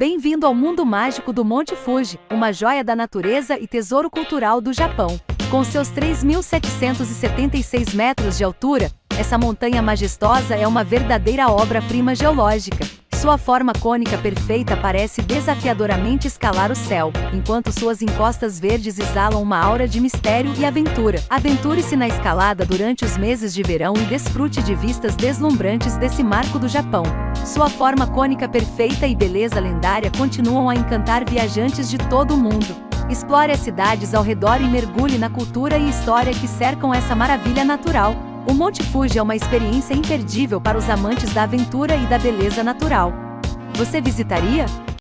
Bem-vindo ao mundo mágico do Monte Fuji, uma joia da natureza e tesouro cultural do Japão. Com seus 3.776 metros de altura, essa montanha majestosa é uma verdadeira obra-prima geológica. Sua forma cônica perfeita parece desafiadoramente escalar o céu, enquanto suas encostas verdes exalam uma aura de mistério e aventura. Aventure-se na escalada durante os meses de verão e desfrute de vistas deslumbrantes desse marco do Japão. Sua forma cônica perfeita e beleza lendária continuam a encantar viajantes de todo o mundo. Explore as cidades ao redor e mergulhe na cultura e história que cercam essa maravilha natural. O Monte Fuji é uma experiência imperdível para os amantes da aventura e da beleza natural. Você visitaria?